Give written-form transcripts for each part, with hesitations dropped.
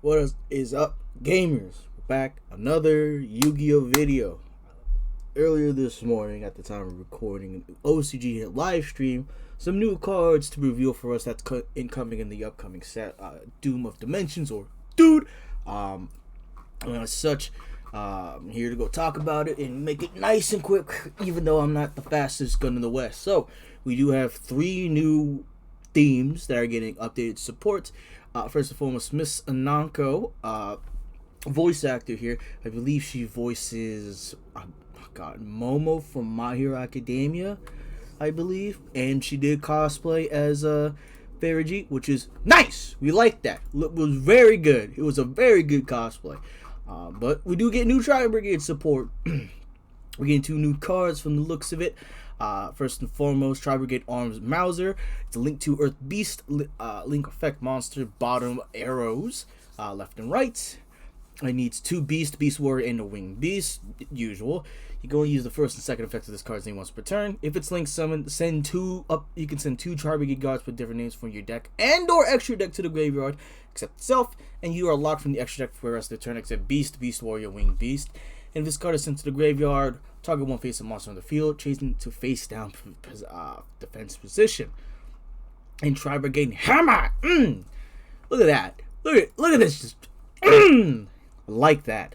What is up, gamers? We're back, another Yu-Gi-Oh video. Earlier this morning, at the time of recording, OCG hit live stream some new cards to reveal for us that's incoming in the upcoming set, Doom of Dimensions, or Dude. And as such, I'm here to go talk about it and make it nice and quick, even though I'm not the fastest gun in the West. So, we do have 3 new themes that are getting updated support. First and foremost, Miss Ananko, voice actor here. I believe she voices, Momo from My Hero Academia, I believe. And she did cosplay as Ferrijit, which is nice. We like that. It was very good. It was a very good cosplay. But we do get new Tri-Brigade support. We're getting 2 new cards from the looks of it. First and foremost, Tri-Brigade Arms Mauser. It's a Link to Earth Beast, Link Effect Monster, bottom arrows, left and right. It needs 2 Beast Warrior, and a Winged Beast, usual. You can only use the first and second effects of this card's name once per turn. If it's Link summoned, send 2 up. You can send 2 Tri-Brigade guards with different names from your deck and/or extra deck to the graveyard, except itself, and you are locked from the extra deck for the rest of the turn, except Beast Warrior, Winged Beast. And if this card is sent to the graveyard, target one face-up monster on the field, chasing to face down defense position. And Tri-Brigade Hammer. Look at that. Look at this. Just like that.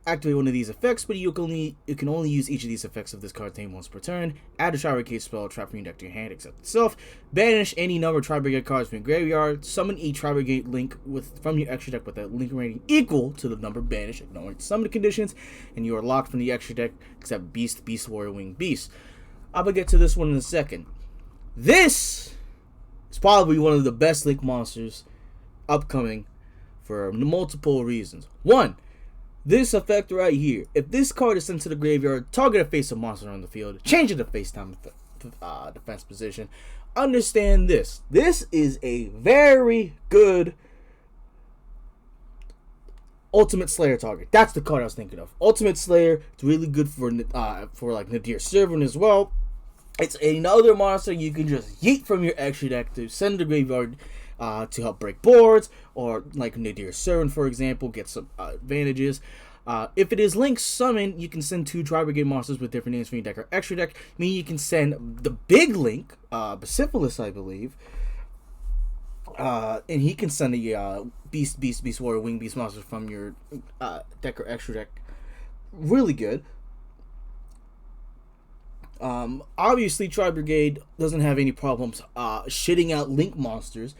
Activate one of these effects, but you can only use each of these effects of this card's name once per turn. Add a Tri-Brigade spell trap from your deck to your hand, except itself. Banish any number of Tri-Brigade cards from your graveyard. Summon each Tri-Brigade link from your extra deck with a link rating equal to the number banished, ignoring summon conditions, and you are locked from the extra deck, except Beast Warrior, Winged Beast. I'm gonna get to this one in a second. This is probably one of the best link monsters upcoming for multiple reasons. One, this effect right here. If this card is sent to the graveyard, target a face-up monster on the field, change it to face-down defense position. Understand this. This is a very good Ultimate Slayer target. That's the card I was thinking of. Ultimate Slayer. It's really good for like Nadir Servant as well. It's another monster you can just yeet from your extra deck to send to the graveyard to help break boards, or like Nadir Servant, for example, get some advantages. If it is Link Summon, you can send 2 Tri-Brigade monsters with different names from your deck or extra deck. Meaning you can send the big Link, Bacillus, I believe, and he can send a Beast Warrior, Winged Beast monster from your deck or extra deck. Really good. Obviously, Tri-Brigade doesn't have any problems shitting out Link monsters.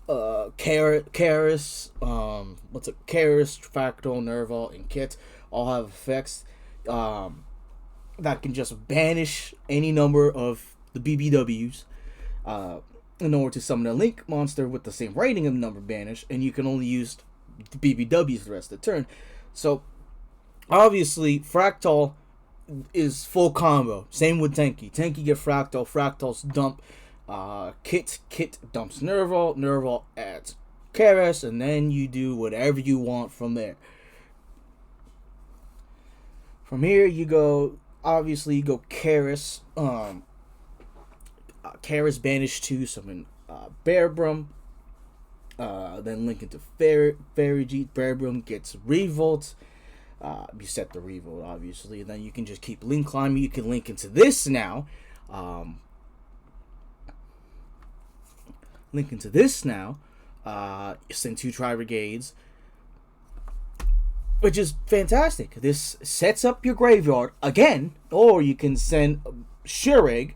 Karis, Fractal, Nerval, and Kit all have effects that can just banish any number of the BBWs in order to summon a Link monster with the same rating of number banished, and you can only use the BBWs the rest of the turn. So, obviously, Fractal is full combo. Same with Tenki. Tenki get Fractal. Fractal's dump Kit dumps Nerval adds Karis, and then you do whatever you want from there. From here you go, obviously you go Karis. Karis banished to summon Bearbrum. Then link into Ferrijit. Bearbrum gets Revolt. You set the Revolt, obviously, and then you can just keep link climbing. You can link into this now. Send 2 Tri-Brigades, which is fantastic. This sets up your graveyard again, or you can send Shureg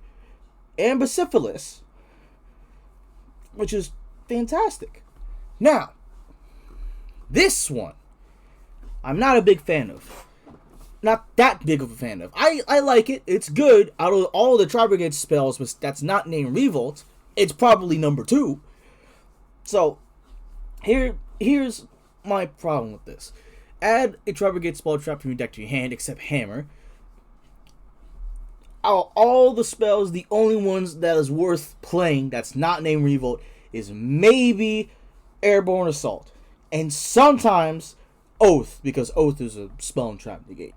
and Bacillus, which is fantastic. Now, this one, I'm not a big fan of. Not that big of a fan of. I like it. It's good. Out of all the Tri-Brigade spells that's not named Revolt, it's probably number 2. So, here's my problem with this. Add a Tri-Brigade spell trap from your deck to your hand, except Hammer. Out of all the spells, the only ones that is worth playing that's not named Revolt is maybe Airborne Assault. And sometimes Oath, because Oath is a spell and trap negate.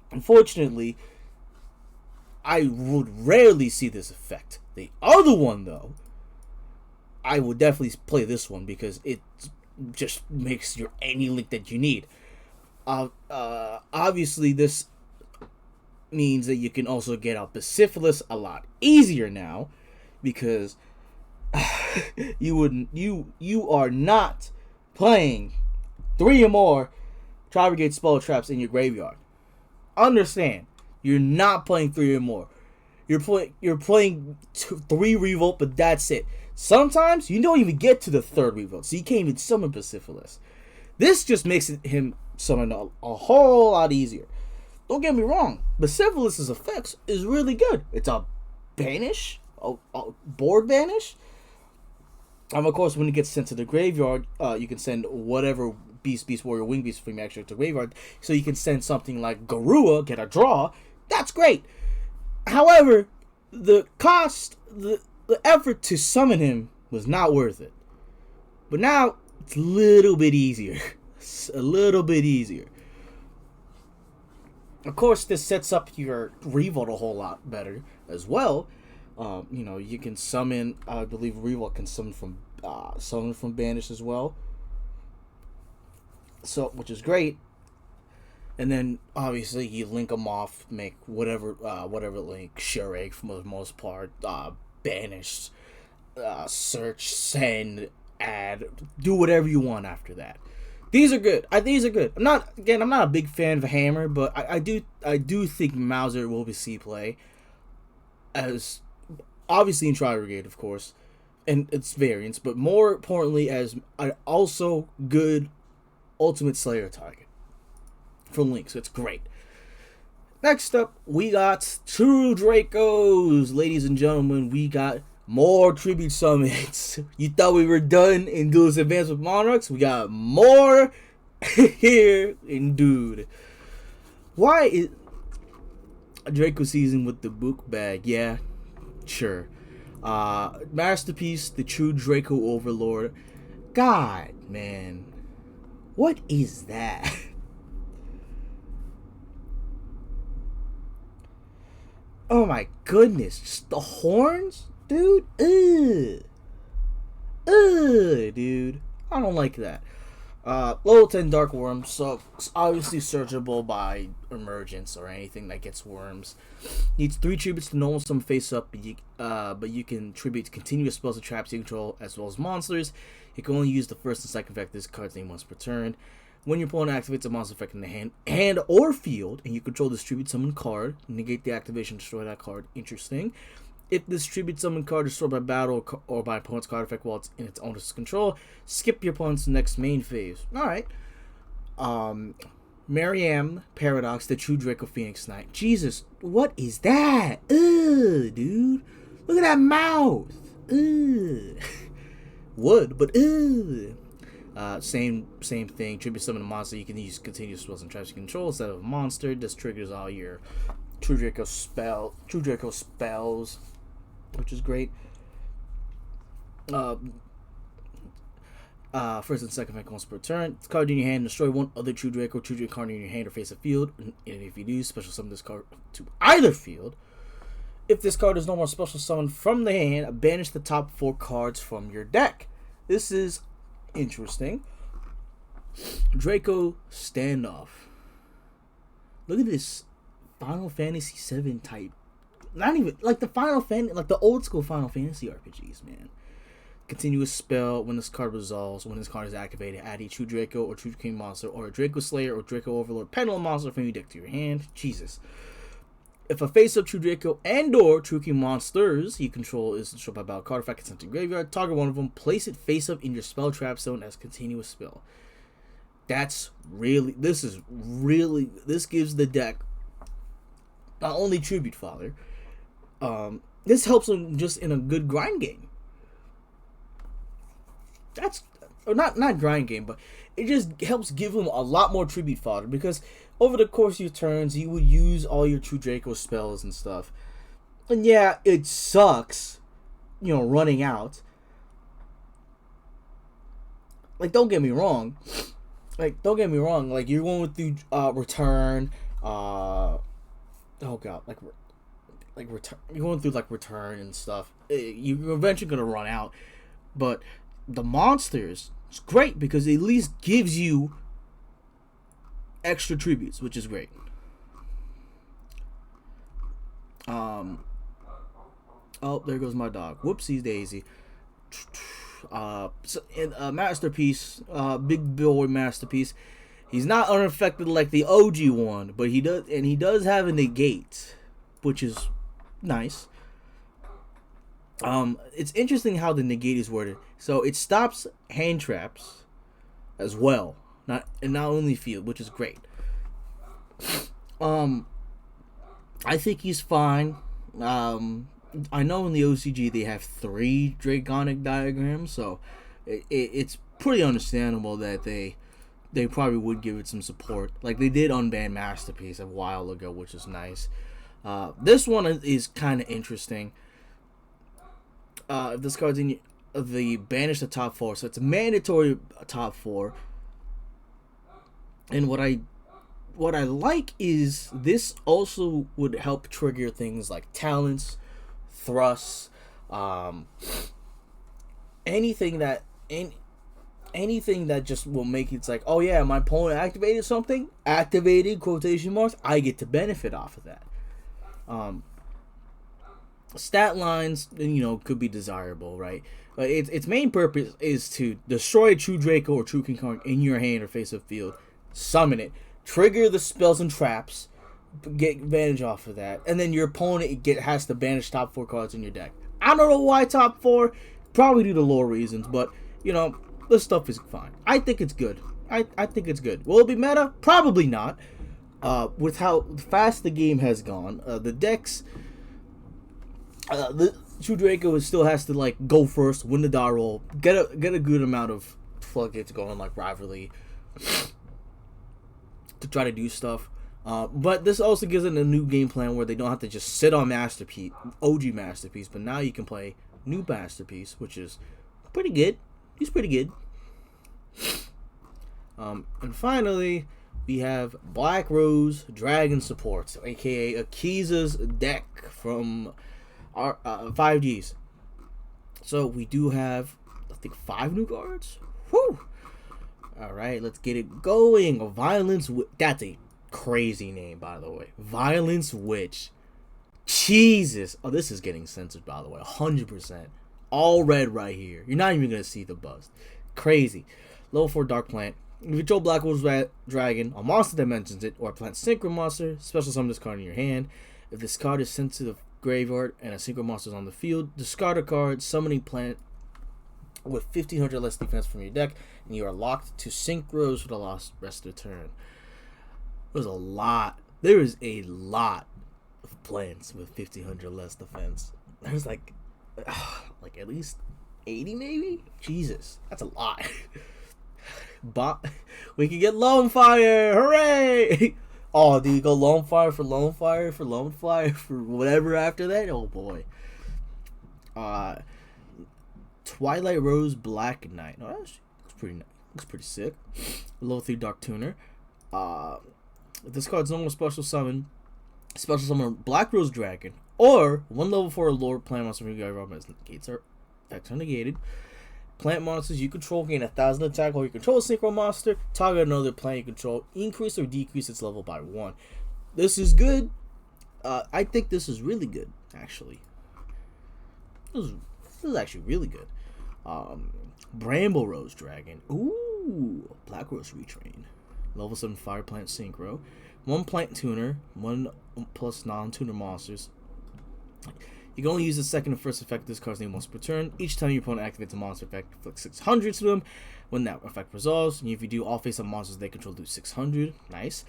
Unfortunately, I would rarely see this effect. The other one, though, I would definitely play this one because it just makes your any link that you need. Obviously, this means that you can also get out the syphilis a lot easier now, because you are not playing 3 or more Tri-Brigade spell traps in your graveyard. Understand, you're not playing 3 or more. You're playing 3 revolt, but that's it. Sometimes you don't even get to the 3rd revolt, so you can't even summon Pacifilis. This just makes him summon a whole lot easier. Don't get me wrong, Pacifilis' effects is really good. It's a banish, a board banish. Of course, when it gets sent to the graveyard, you can send whatever Beast, Warrior, Wing Beast from your extra to the graveyard. So you can send something like Garua, get a draw. That's great. However, the cost, the effort to summon him was not worth it. But now, it's a little bit easier. It's a little bit easier. Of course, this sets up your Revolt a whole lot better as well. You can summon, I believe Revolt can summon from Banish as well. So, which is great. And then, obviously, you link them off, make whatever link, Shurake for the most part, Banish, search, send, add, do whatever you want after that. These are good. These are good. I'm not a big fan of Hammer, but I do think Mauser will be C play, as obviously in Tri-Brigade, of course, and its variants, but more importantly as an also good Ultimate Slayer target for Link. So it's great. Next up, we got 2 Dracos, ladies and gentlemen. We got more tribute summons. You thought we were done in Duelist Advanced with Monarchs? We got more here in Dude. Why is a Draco season with the book bag? Yeah, sure. Masterpiece, the true Draco Overlord. God, man. What is that? Oh my goodness. Just the horns? Dude, dude, I don't like that. Level 10 Dark Worm, so it's obviously searchable by emergence or anything that gets worms. Needs 3 tributes to normal summon face up, but you can tribute continuous spells and traps you control as well as monsters. You can only use the first and second effect of this card's name once per turn. When your opponent activates a monster effect in the hand or field, and you control this tribute summon card, negate the activation, destroy that card. Interesting. If this tribute summon card is destroyed by battle or by opponent's card effect while it's in its owner's control, skip your opponent's next main phase. Alright. Mariam Paradox, the true Draco Phoenix Knight. Jesus, what is that? Ugh, dude. Look at that mouth. Ugh. Wood, but ugh. Same thing. Tribute summon a monster. You can use continuous spells and traps you control instead of a monster. This triggers all your True Draco spells, which is great. First and second effect once per turn. This card in your hand, destroy one other True Draco card in your hand or face a field. And if you do, special summon this card to either field. If this card is no more special summoned from the hand, banish the top 4 cards from your deck. This is interesting. Draco Standoff. Look at this Final Fantasy VII type. Not even like the like the old school Final Fantasy RPGs, man. Continuous spell. When this card resolves, when this card is activated, add a True Draco or True King monster or a Draco Slayer or Draco Overlord pendulum monster from your deck to your hand. Jesus. If a face-up True Draco and/or True King monsters you control is destroyed by battle card effect sent to graveyard, target one of them, place it face-up in your spell trap zone as continuous spell. This gives the deck not only tribute fodder, this helps them just in a good grind game. Not grind game, but it just helps give them a lot more tribute fodder, because over the course of your turns, you would use all your True Draco spells and stuff. And yeah, it sucks, running out. Like, don't get me wrong. Like, you're going through return, oh god, return, you're going through return and stuff. You're eventually gonna run out, But the monsters, it's great because it at least gives you extra tributes, which is great. Oh, there goes my dog. Whoopsies daisy. Masterpiece, big boy masterpiece. He's not unaffected like the OG one, but he does have a negate, which is nice. It's interesting how the negate is worded. So it stops hand traps as well, not only field, which is great. I think he's fine. I know in the OCG they have 3 Draconic diagrams, so it's pretty understandable that they probably would give it some support. Like they did unban Masterpiece a while ago, which is nice. This one is kind of interesting. If this card's in the banish the top 4, so it's a mandatory top 4. And what I like is this also would help trigger things like talents, thrusts, anything that just will make it's like, oh yeah, my opponent activated something, activated quotation marks, I get to benefit off of that. Stat lines, could be desirable, right? But its main purpose is to destroy a true Draco or true King Kong in your hand or face of field, summon it, trigger the spells and traps, get advantage off of that, and then your opponent has to banish top 4 cards in your deck. I don't know why top 4, probably due to lore reasons, but this stuff is fine. I think it's good. I think it's good. Will it be meta? Probably not. With how fast the game has gone, the decks, the true Draco still has to go first, win the die roll, get a good amount of floodgates going like rivalry to try to do stuff. But this also gives it a new game plan where they don't have to just sit on Masterpiece, OG Masterpiece, but now you can play new Masterpiece, which is pretty good. He's pretty good. And finally, we have Black Rose Dragon Support, aka Akiza's deck from our 5Gs. So we do have, I think, 5 new cards. Whew! Alright, let's get it going. Violence Witch. That's a crazy name, by the way. Violence Witch. Jesus. Oh, this is getting censored, by the way. 100%. All red right here. You're not even going to see the bust. Crazy. Level 4 Dark Plant. If you control Black Rose Dragon, a monster that mentions it, or a plant synchro monster, special summon this card in your hand. If this card is sent to the graveyard and a synchro monster is on the field, discard a card, summoning plant with 1500 less defense from your deck, and you are locked to synchros for the rest of the turn. There's a lot. There is a lot of plants with 1500 less defense. There's like at least 80 maybe? Jesus, that's a lot. But we can get Lone Fire! Hooray! Oh, do you go Lone Fire for Lone Fire for Lone Fire for whatever after that? Oh boy. Twilight Rose Black Knight. No, that's pretty nice. Looks pretty sick. Level 3 Dark Tuner. This card's normal special summon Black Rose Dragon, or 1 level 4 Lord Plant Monster from your graveyard. Gates are effects are negated. Plant monsters you control gain 1000 attack while you control a synchro monster. Target another plant you control, increase or decrease its level by 1. This is good. I think this is really good, actually. This is actually really good. Bramble Rose Dragon. Ooh, Black Rose Retrain. Level 7 Fire Plant Synchro. 1 Plant Tuner. 1 plus non-tuner monsters. You can only use the second and first effect of this card's name once per turn. Each time your opponent activates a monster effect, inflict 600 to them. When that effect resolves, and if you do, all face-up monsters they control do 600. Nice.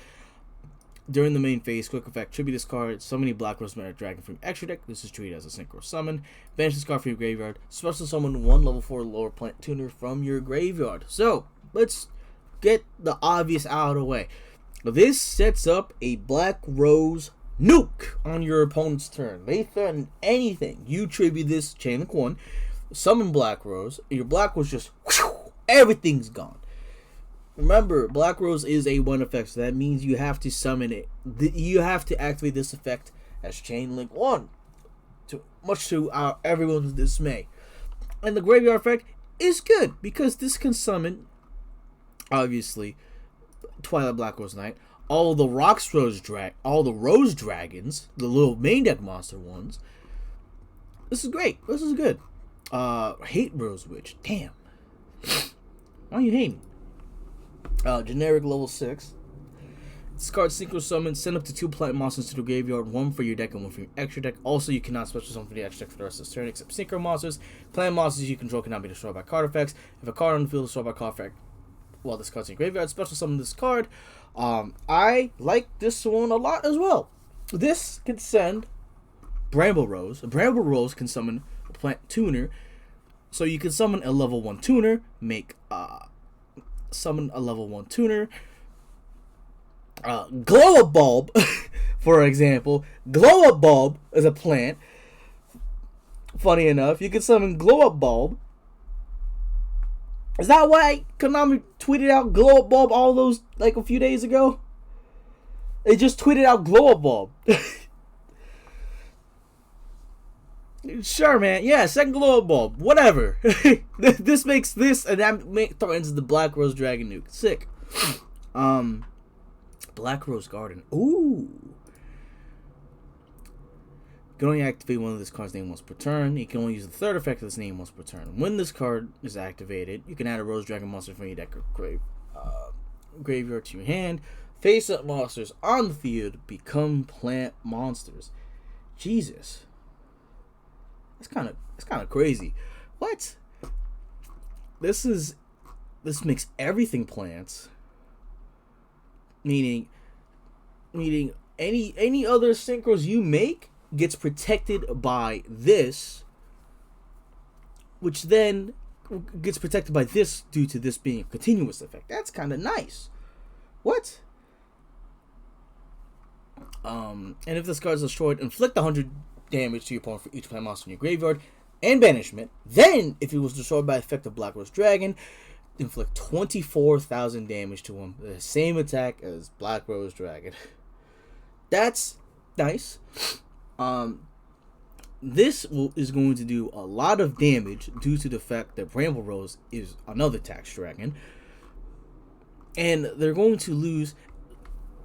During the main phase, quick effect, tribute this card, summon a Black Rose Dragon from your extra deck. This is treated as a synchro summon. Banish this card from your graveyard. Special summon 1 level 4 lower plant tuner from your graveyard. So, let's get the obvious out of the way. This sets up a Black Rose nuke on your opponent's turn. They threaten anything. You tribute this chain link 1, summon Black Rose, and your Black Rose just whoosh, everything's gone. Remember, Black Rose is a 1 effect, so that means you have to summon it. You have to activate this effect as chain link 1, much to everyone's dismay. And the graveyard effect, is good because this can summon, obviously, Twilight Black Rose Knight, all the all the Rose Dragons, the little main deck monster ones. This is great. This is good. Hate Rose Witch. Damn. Why are you hating? Generic level 6. Discard Synchro Summon. Send up to 2 plant monsters to the graveyard. 1 for your deck and 1 for your extra deck. Also, you cannot special summon for the extra deck for the rest of the turn except Synchro monsters. Plant monsters you control cannot be destroyed by card effects. If a card on the field is destroyed by card effect while this card's in your graveyard, special summon this card. I like this one a lot as well. This can send Bramble Rose. A Bramble Rose can summon a plant tuner. So you can summon a level 1 tuner, summon a level 1 tuner. Glow-Up Bulb, for example. Glow-Up Bulb is a plant. Funny enough, you can summon Glow-Up Bulb. Is that why Konami tweeted out Glow-Up Bulb all those, like, a few days ago? They just tweeted out Glow-Up Bulb. Sure, man. Yeah, second Glow-Up Bulb. Whatever. This makes this, and that throws the Black Rose Dragon nuke. Sick. Black Rose Garden. Ooh. You can only activate one of this card's name once per turn. You can only use the third effect of this name once per turn. When this card is activated, you can add a Rose Dragon monster from your deck or graveyard to your hand. Face-up monsters on the field become plant monsters. Jesus. That's kind of crazy. What? This makes everything plants. Meaning any other synchros you make gets protected by this, which then gets protected by this due to this being a continuous effect. That's kind of nice. What? And if this card is destroyed, inflict 100 damage to your opponent for each plant monster in your graveyard and banishment. Then, if it was destroyed by effect of Black Rose Dragon, inflict 24,000 damage to him. The same attack as Black Rose Dragon. That's nice. This is going to do a lot of damage due to the fact that Bramble Rose is another tax dragon. And they're going to lose.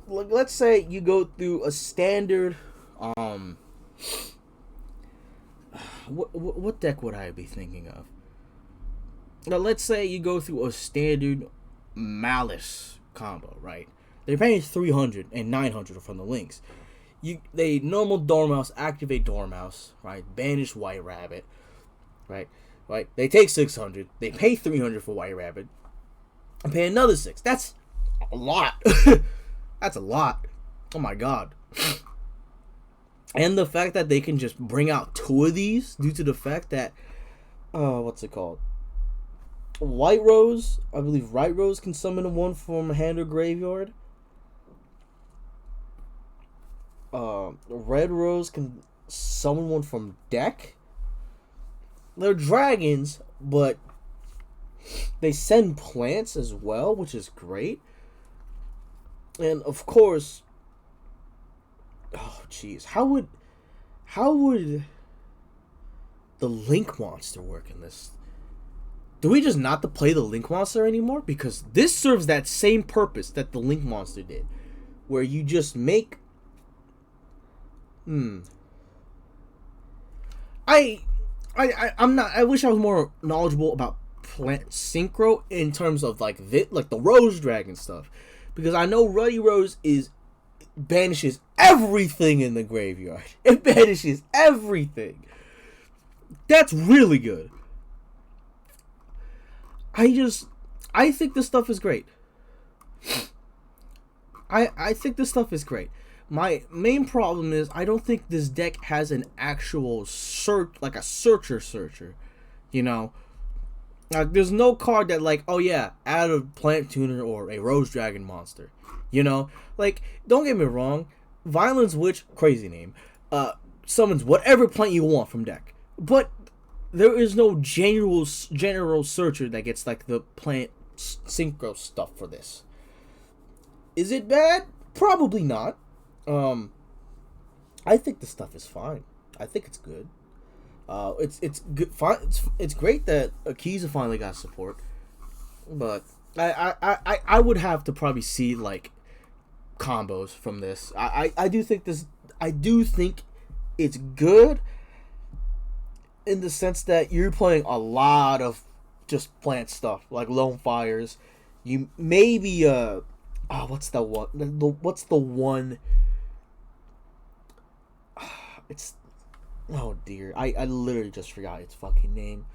Let's say you go through a standard. What deck would I be thinking of? Now, let's say you go through a standard Malice combo, right? They're paying 300 and 900 from the links. They normal Dormouse, activate Dormouse, right? Banish White Rabbit, right? They take 600. They pay 300 for White Rabbit, and pay another 6. That's a lot. That's a lot. Oh my god. And the fact that they can just bring out 2 of these due to the fact that, what's it called? White Rose, I believe White Rose can summon 1 from hand or graveyard. Red Rose can summon 1 from deck. They're dragons, but they send plants as well, which is great. And of course, oh jeez, how would the Link Monster work in this? Do we just not to play the Link Monster anymore? Because this serves that same purpose that the Link Monster did, where you just make. I'm not. I wish I was more knowledgeable about plant synchro in terms of like the Rose Dragon stuff, because I know Ruddy Rose banishes everything in the graveyard. It banishes everything. That's really good. I think this stuff is great. I think this stuff is great. My main problem is I don't think this deck has an actual searcher. You know, like there's no card that like, oh yeah, add a plant tuner or a Rose Dragon monster. You know, like don't get me wrong, Violence Witch, crazy name, summons whatever plant you want from deck, but there is no general searcher that gets like the plant synchro stuff for this. Is it bad? Probably not. I think the stuff is fine. I think it's good. It's good. It's great that Akiza finally got support, but I would have to probably see like combos from this. I do think this. I do think it's good in the sense that you're playing a lot of just plant stuff like lone fires. You maybe what's the one? What's the one? It's oh dear. I literally just forgot its fucking name.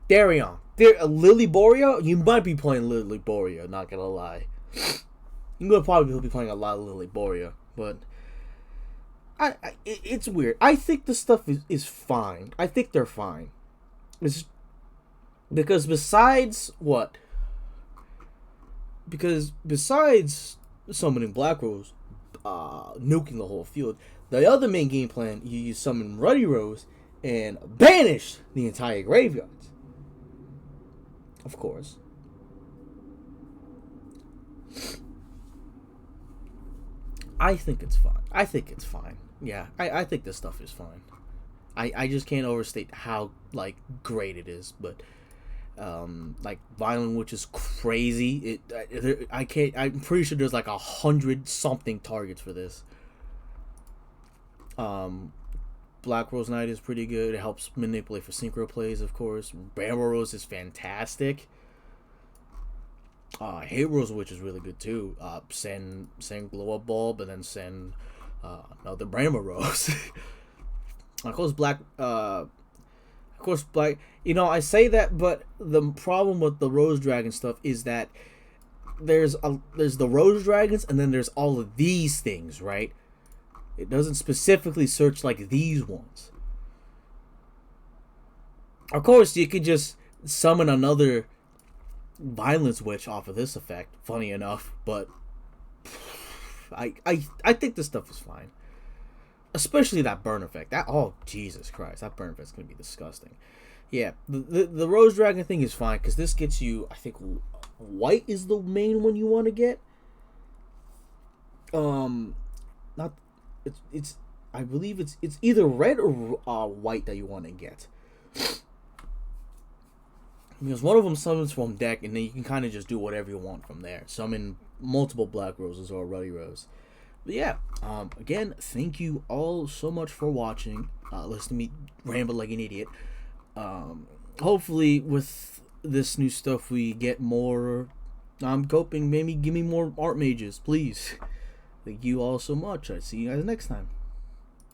Darion. Lily Borea? You might be playing Lily Borea, not gonna lie. You're gonna probably be playing a lot of Lily Borea, but it's weird. I think the stuff is fine. I think they're fine. It's because besides what? Because besides summoning Black Rose, nuking the whole field, the other main game plan, you summon Ruddy Rose and banish the entire graveyards. Of course. I think it's fine. I think it's fine. Yeah, I think this stuff is fine. I just can't overstate how like great it is, but like Violent Witch is crazy. I can't. I'm pretty sure there's like 100 something targets for this. Black Rose Knight is pretty good. It helps manipulate for synchro plays, of course. Bramble Rose is fantastic. Hate Rose Witch is really good too. Send Glow Up Bulb and then send another Bramble Rose. Of course, Black. You know, I say that, but the problem with the Rose Dragon stuff is that there's the Rose Dragons, and then there's all of these things, right? It doesn't specifically search like these ones. Of course, you could just summon another Violence Witch off of this effect. Funny enough, but I think this stuff is fine. Especially that burn effect. That oh Jesus Christ, that burn effect's gonna be disgusting. Yeah, the Rose Dragon thing is fine because this gets you. I think white is the main one you want to get. Not it's. I believe it's either red or white that you want to get. Because one of them summons from deck, and then you can kind of just do whatever you want from there. Summon multiple Black Roses or Ruddy Rose. But yeah, again, thank you all so much for watching. Listen to me ramble like an idiot. Hopefully, with this new stuff, we get more. I'm hoping maybe give me more art mages, please. Thank you all so much. I'll see you guys next time.